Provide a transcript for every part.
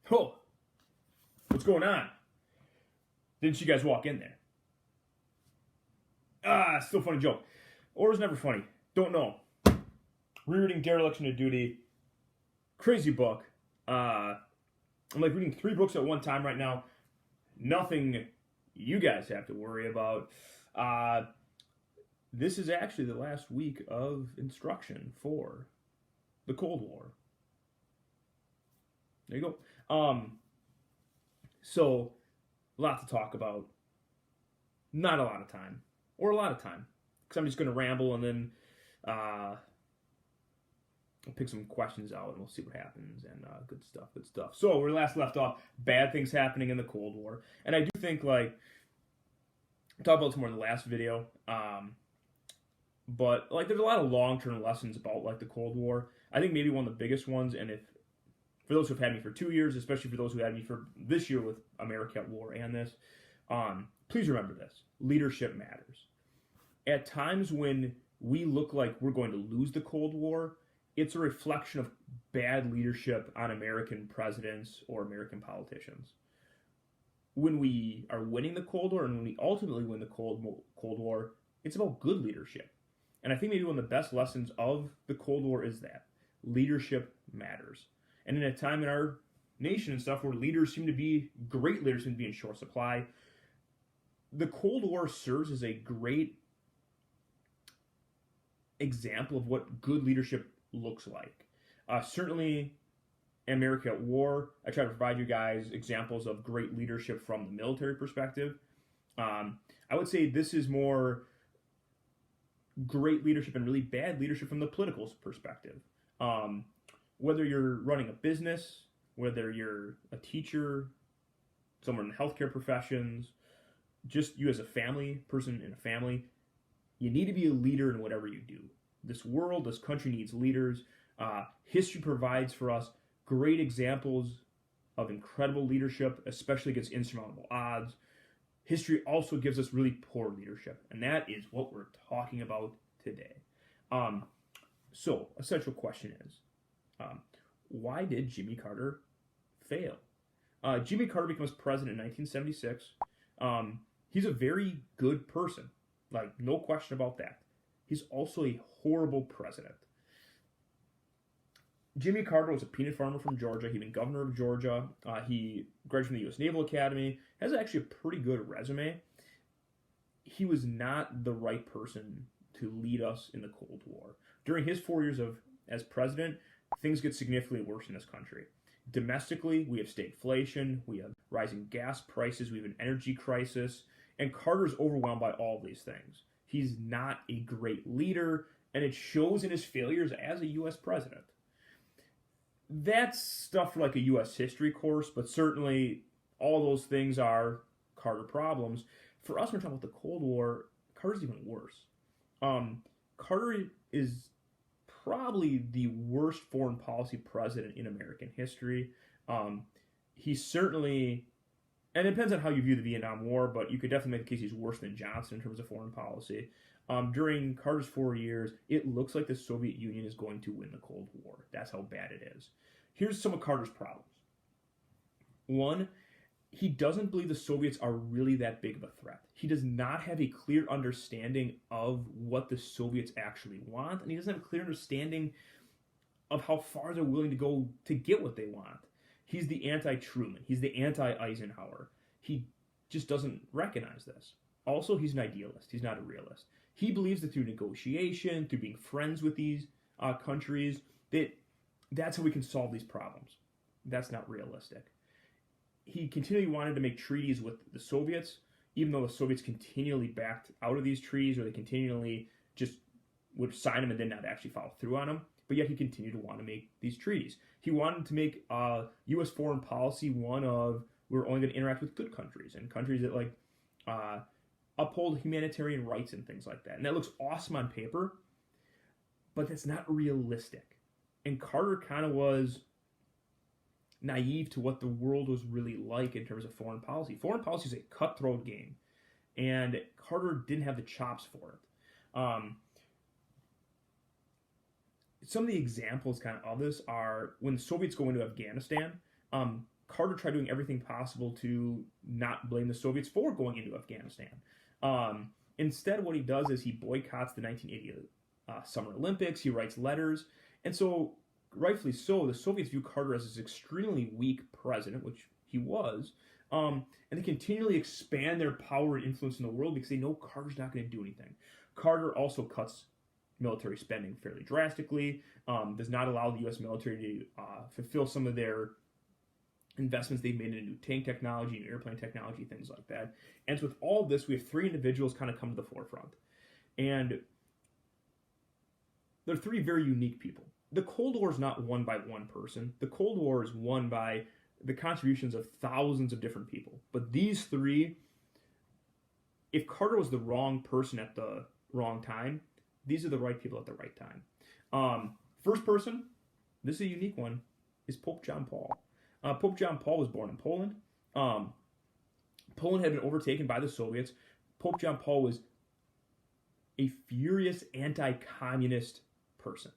Oh, what's going on? Didn't you guys walk in there? Still funny joke. Or is never funny. Don't know. Rereading Dereliction of Duty. Crazy book. I'm like reading 3 books at one time right now. Nothing you guys have to worry about. This is actually the last week of instruction for the Cold War. There you go. So, a lot to talk about. Not a lot of time. Or a lot of time. Because I'm just going to ramble and then I'll pick some questions out and we'll see what happens. And good stuff. So, where we last left off, bad things happening in the Cold War. And I do think, I talked about this more in the last video. But, there's a lot of long-term lessons about, the Cold War. I think maybe one of the biggest ones, and for those who have had me for 2 years, especially for those who had me for this year with America at War and this, please remember this. Leadership matters. At times when we look like we're going to lose the Cold War, it's a reflection of bad leadership on American presidents or American politicians. When we are winning the Cold War and when we ultimately win the Cold War, it's about good leadership. And I think maybe one of the best lessons of the Cold War is that leadership matters. And in a time in our nation and stuff where great leaders seem to be in short supply, the Cold War serves as a great example of what good leadership looks like. Certainly, in America at War, I try to provide you guys examples of great leadership from the military perspective. I would say this is more great leadership and really bad leadership from the political perspective. Whether you're running a business, whether you're a teacher, someone in the healthcare professions, just you as a person in a family, you need to be a leader in whatever you do. This country needs leaders. History provides for us great examples of incredible leadership, especially against insurmountable odds. History also gives us really poor leadership, and that is what we're talking about today. So, a central question is, why did Jimmy Carter fail? Jimmy Carter becomes president in 1976. He's a very good person, no question about that. He's also a horrible president. Jimmy Carter was a peanut farmer from Georgia. He'd been governor of Georgia. He graduated from the U.S. Naval Academy. Has actually a pretty good resume. He was not the right person to lead us in the Cold War. During his 4 years as president, things get significantly worse in this country. Domestically, we have stagflation, we have rising gas prices, we have an energy crisis, and Carter's overwhelmed by all of these things. He's not a great leader, and it shows in his failures as a U.S. president. That's stuff for a U.S. history course, but certainly all those things are Carter problems. For us, when we're talking about the Cold War, Carter's even worse. Carter is probably the worst foreign policy president in American history. He's certainly, and it depends on how you view the Vietnam War, but you could definitely make the case he's worse than Johnson in terms of foreign policy. During Carter's 4 years, it looks like the Soviet Union is going to win the Cold War. That's how bad it is. Here's some of Carter's problems. One, he doesn't believe the Soviets are really that big of a threat. He does not have a clear understanding of what the Soviets actually want, and he doesn't have a clear understanding of how far they're willing to go to get what they want. He's the anti-Truman. He's the anti-Eisenhower. He just doesn't recognize this. Also, he's an idealist. He's not a realist. He believes that through negotiation, through being friends with these countries, that's how we can solve these problems. That's not realistic. He continually wanted to make treaties with the Soviets, even though the Soviets continually backed out of these treaties, or they continually just would sign them and then not actually follow through on them. But yet he continued to want to make these treaties. He wanted to make U.S. foreign policy one of, we're only going to interact with good countries and countries that uphold humanitarian rights and things like that. And that looks awesome on paper, but that's not realistic. And Carter kind of was naive to what the world was really like in terms of foreign policy. Foreign policy is a cutthroat game, and Carter didn't have the chops for it. Some of the examples kind of this are when the Soviets go into Afghanistan, Carter tried doing everything possible to not blame the Soviets for going into Afghanistan. Instead, what he does is he boycotts the 1980 Summer Olympics. He writes letters. And so, rightfully so, the Soviets view Carter as this extremely weak president, which he was. And they continually expand their power and influence in the world because they know Carter's not going to do anything. Carter also cuts military spending fairly drastically, does not allow the U.S. military to fulfill some of their investments they've made in new tank technology and airplane technology, things like that. And so with all this, we have three individuals kind of come to the forefront. And they're three very unique people. The Cold War is not won by one person. The Cold War is won by the contributions of thousands of different people. But these three, if Carter was the wrong person at the wrong time, these are the right people at the right time. First person, this is a unique one, is Pope John Paul. Pope John Paul was born in Poland. Poland had been overtaken by the Soviets. Pope John Paul was a furious anti-communist person.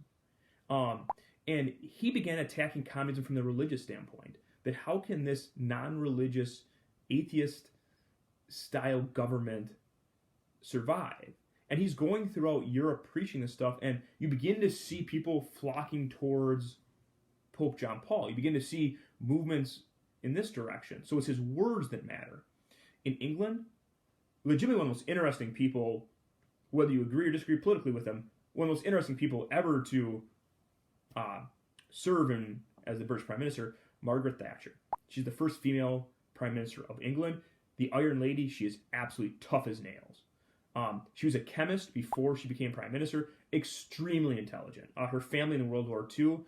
And he began attacking communism from the religious standpoint. That how can this non-religious, atheist-style government survive? And he's going throughout Europe preaching this stuff, and you begin to see people flocking towards Pope John Paul. You begin to see movements in this direction. So it's his words that matter. In England, legitimately one of the most interesting people, whether you agree or disagree politically with him, one of the most interesting people ever to serve as the British Prime Minister, Margaret Thatcher. She's the first female Prime Minister of England. The Iron Lady, she is absolutely tough as nails. She was a chemist before she became Prime Minister, extremely intelligent. Her family in World War II,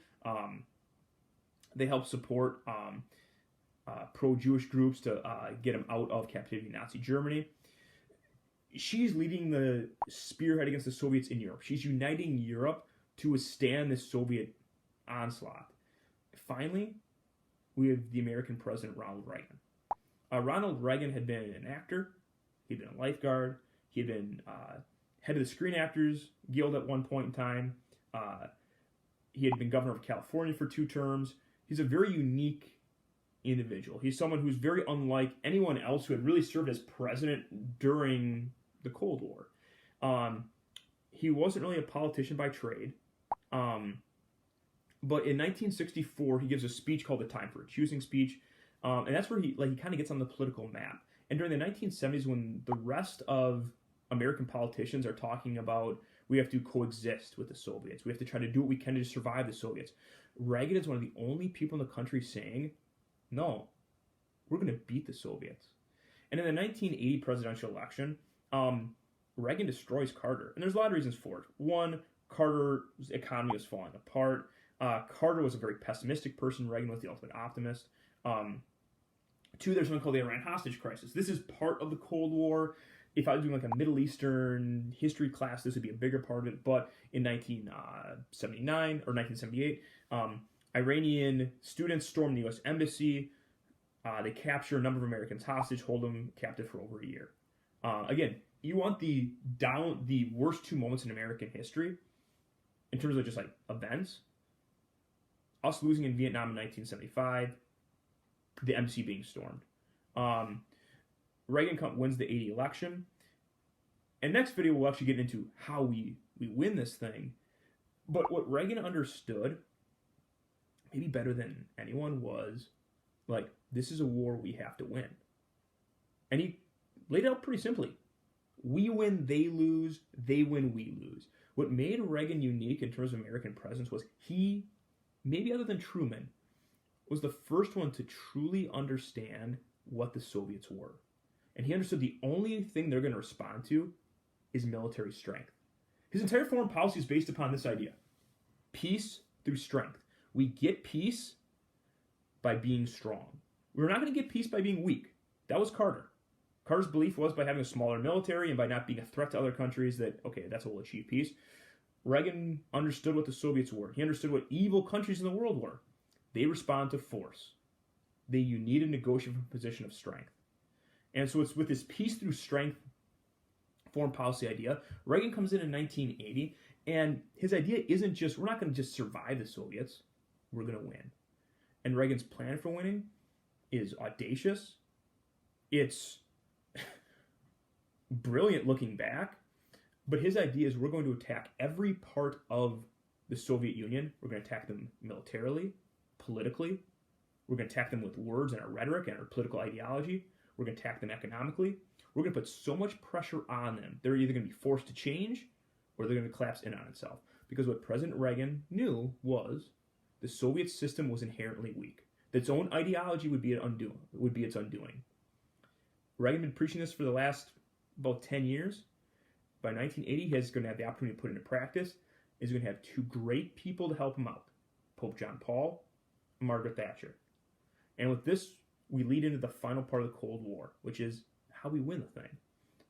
they helped support pro-Jewish groups to get them out of captivity in Nazi Germany. She's leading the spearhead against the Soviets in Europe. She's uniting Europe to withstand the Soviet onslaught. Finally, we have the American President Ronald Reagan. Ronald Reagan had been an actor. He'd been a lifeguard. He had been head of the Screen Actors Guild at one point in time. He had been governor of California for 2 terms. He's a very unique individual. He's someone who's very unlike anyone else who had really served as president during the Cold War. He wasn't really a politician by trade. But in 1964, he gives a speech called the Time for Choosing speech. And that's where he kind of gets on the political map. And during the 1970s, when the rest of American politicians are talking about we have to coexist with the Soviets, we have to try to do what we can to survive the Soviets, Reagan is one of the only people in the country saying, no, we're going to beat the Soviets. And in the 1980 presidential election, Reagan destroys Carter. And there's a lot of reasons for it. One, Carter's economy was falling apart. Carter was a very pessimistic person. Reagan was the ultimate optimist. 2, there's something called the Iran hostage crisis. This is part of the Cold War. If I was doing like a Middle Eastern history class, this would be a bigger part of it. But in 1979 or 1978, Iranian students stormed the U.S. Embassy. They capture a number of Americans hostage, hold them captive for over a year. Again, you want the worst 2 moments in American history in terms of just like events. Us losing in Vietnam in 1975, the embassy being stormed. Reagan wins the 80 election. And next video, we'll actually get into how we win this thing. But what Reagan understood, maybe better than anyone, was like, this is a war we have to win. And he laid it out pretty simply. We win, they lose, they win, we lose. What made Reagan unique in terms of American presence was he, maybe other than Truman, was the first one to truly understand what the Soviets were. And he understood the only thing they're going to respond to is military strength. His entire foreign policy is based upon this idea. Peace through strength. We get peace by being strong. We're not going to get peace by being weak. That was Carter. Carter's belief was by having a smaller military and by not being a threat to other countries that, okay, that's what will achieve peace. Reagan understood what the Soviets were. He understood what evil countries in the world were. They respond to force. You need to negotiate from a position of strength. And so it's with this peace through strength foreign policy idea. Reagan comes in 1980, and his idea isn't just, we're not going to just survive the Soviets, we're going to win. And Reagan's plan for winning is audacious. It's brilliant looking back. But his idea is we're going to attack every part of the Soviet Union. We're going to attack them militarily, politically. We're going to attack them with words and our rhetoric and our political ideology. We're going to attack them economically. We're going to put so much pressure on them. They're either going to be forced to change or they're going to collapse in on itself. Because what President Reagan knew was the Soviet system was inherently weak. Its own ideology would be its undoing. Reagan had been preaching this for the last about 10 years. By 1980, he's going to have the opportunity to put it into practice. He's going to have two great people to help him out, Pope John Paul and Margaret Thatcher. And with this, we lead into the final part of the Cold War, which is how we win the thing.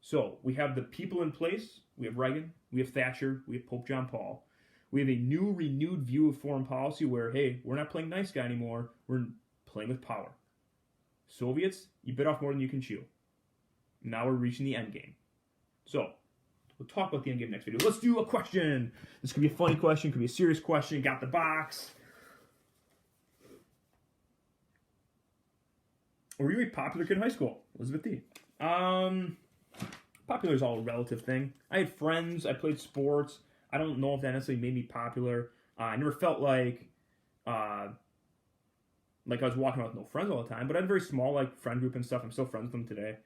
So we have the people in place. We have Reagan, we have Thatcher, we have Pope John Paul. We have a new, renewed view of foreign policy where, hey, we're not playing nice guy anymore. We're playing with power. Soviets, you bit off more than you can chew. Now we're reaching the end game. So we'll talk about the end game next video. Let's do a question. This could be a funny question, could be a serious question. Got the box. Were you a popular kid in high school? Elizabeth D. Popular is all a relative thing. I had friends. I played sports. I don't know if that necessarily made me popular. I never felt like I was walking around with no friends all the time, but I had a very small friend group and stuff. I'm still friends with them today.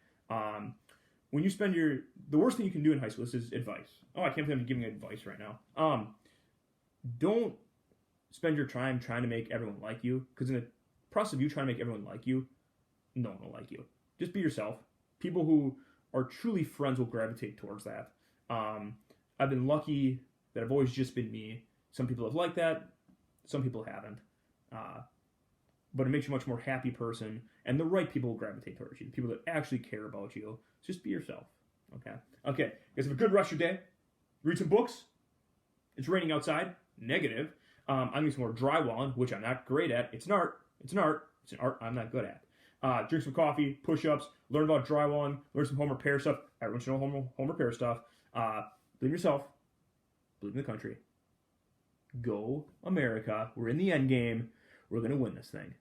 When you spend the worst thing you can do in high school, this is advice. Oh, I can't believe I'm giving advice right now. Don't spend your time trying to make everyone like you, because in the process of you trying to make everyone like you, no one will like you. Just be yourself. People who are truly friends will gravitate towards that. I've been lucky that I've always just been me. Some people have liked that. Some people haven't. But it makes you a much more happy person, and the right people will gravitate towards you. The people that actually care about you. Just be yourself. Okay. You guys have a good rest of your day. Read some books. It's raining outside. Negative. I'm doing some more drywalling, which I'm not great at. It's an art. It's an art I'm not good at. Drink some coffee, push-ups, learn about drywalling, learn some home repair stuff. Everyone should know home repair stuff. Believe in yourself. Believe in the country. Go America. We're in the end game. We're going to win this thing.